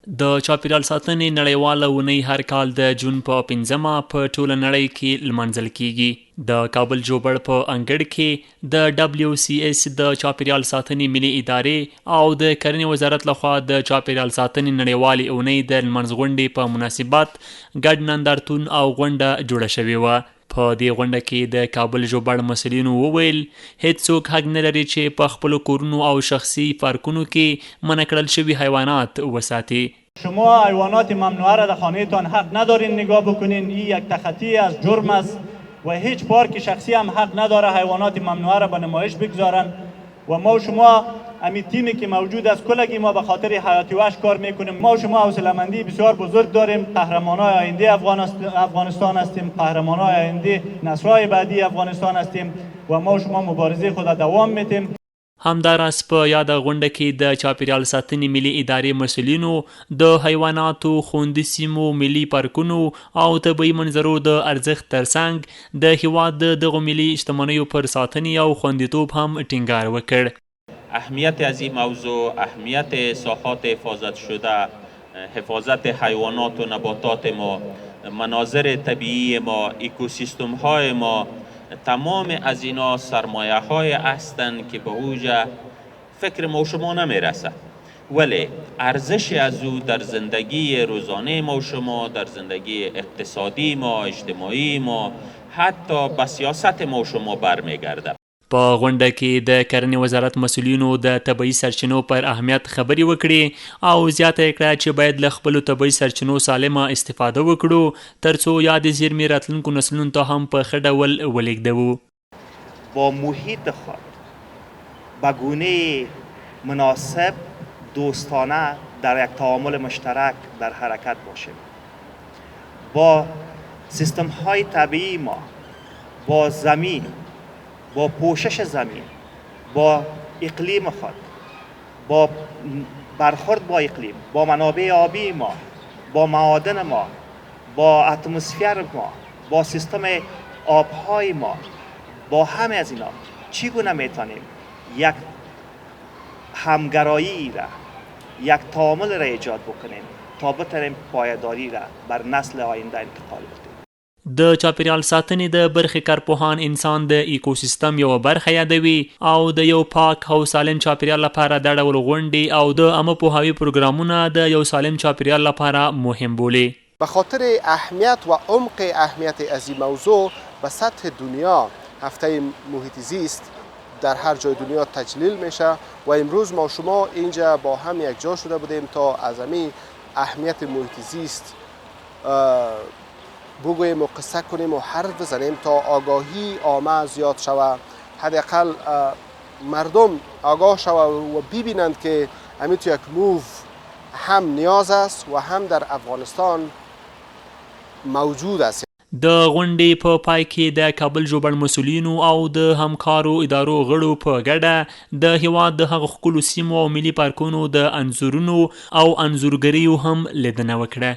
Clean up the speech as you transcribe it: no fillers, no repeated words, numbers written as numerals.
د چاپیریال ساتنې نړیواله اونۍ هر کال د جون په 5مه په ټوله نړۍ کې لمانځل کیږي. د کابل جوبړ په انګړ کې د WCS د چاپیریال ساتنې ملي ادارې او د کرنې وزارت لخوا د چاپیریال ساتنې نړیوالې اونۍ د لمانځغونډې په مناسبت ګډ نندارتون او غونډه جوړه شوې وه. په دې غونډه کې د کابل ژوبړ مسؤلینو وویل هیڅوک حق نه لري چې په خپلو کورونو او شخصي پارکونو کې منع کړل شوي حیوانات وساتي. شما حیوانات ممنوعه را در خانهتان حق ندارین نگاه بکنین. این یک تخطی از جرم است و هیچ پارک شخصی هم حق نداره حیوانات ممنوعه را به نمایش بگذارن. و ما و شما همین تیمی که موجود است کلگی ما به خاطر حیات وحش کار میکنیم. ما و شما حوصله‌مندی بسیار بزرگ داریم. قهرمانای آینده افغانستان هستیم. قهرمانای آینده نسل‌های بعدی افغانستان هستیم و ما و شما مبارزه خود را دوام میدیم. همداراز په یاده غونډه کې د چاپیریال ساتنې ملي ادارې مسؤلینو د حیواناتو خوندي سیمو ملي پارکونو او طبیعي منظرو د ارزښت ترڅنګ د هیواد د دغو ملي شتمنیو پر ساتنې او خوندیتوب هم ټینګار وکړ. اهمیت از این موضوع، اهمیت ساحات حفاظت شده، حفاظت حیوانات و نباتات ما، مناظر طبیعی ما، اکوسیستم های ما، تمام از اینا سرمایه های هستند که به اوج فکر ما و شما نمیرسه، ولی ارزش از او در زندگی روزانه ما و شما، در زندگی اقتصادی ما، اجتماعی ما، حتی به سیاست ما و شما برمیگرده. په غونډه کې د کرنې وزارت مسؤلینو د طبیعي سرچینو پر اهمیت خبرې وکړې او زیاته یې کړه چې باید له خپلو طبیعي سرچینو سالمه استفاده وکړو ترڅو یادې زیرمې راتلونکو نسلونو ته هم په ښه ډول ولېږدوو. با محیط خود به گونه مناسب دوستانه در یک تعامل مشترک در حرکت باشیم. با سیستم های طبیعی ما، با زمین، با پوشش زمین، با اقلیم خود، با برخورد با اقلیم، با منابع آبی ما، با معادن ما، با اتمسفر ما، با سیستم آبهای ما، با همه از اینا چگونه میتونیم یک همگرایی را، یک تعامل را ایجاد بکنیم تا بتونیم پایداری را بر نسل آینده انتقال بدیم. د چاپیریال ساتنې د برخې کارپوهان انسان د ایکوسیستم یوه برخه یادوي او د یو پاک او سالم چاپیریال لپاره د ډول غونډې او د عامه پوهاوي پروګرامونه د یو سالم چاپیریال لپاره مهم بولي. به خاطر اهمیت و عمق اهمیت از این موضوع به سطح دنیا هفته محیط زیست در هر جای دنیا تجلیل میشه و امروز ما شما اینجا با هم یک جا شده بودیم تا از همین اهمیت محیط زیست بگوییم و قصه کنیم و حرف بزنیم تا آگاهی عامه زیاد شود، حداقل مردم آگاه شود و ببینند که همین تو یک موو هم نیاز است و هم در افغانستان موجود است. د غونډې په پای کې د کابل ژوبړ مسؤلینو او د همکارو ادارو غړو په ګډه د هیواد د هغو ښکلو سیمو او ملي پارکونو د انځورونو او انځورګریو هم لیدنه وکړه.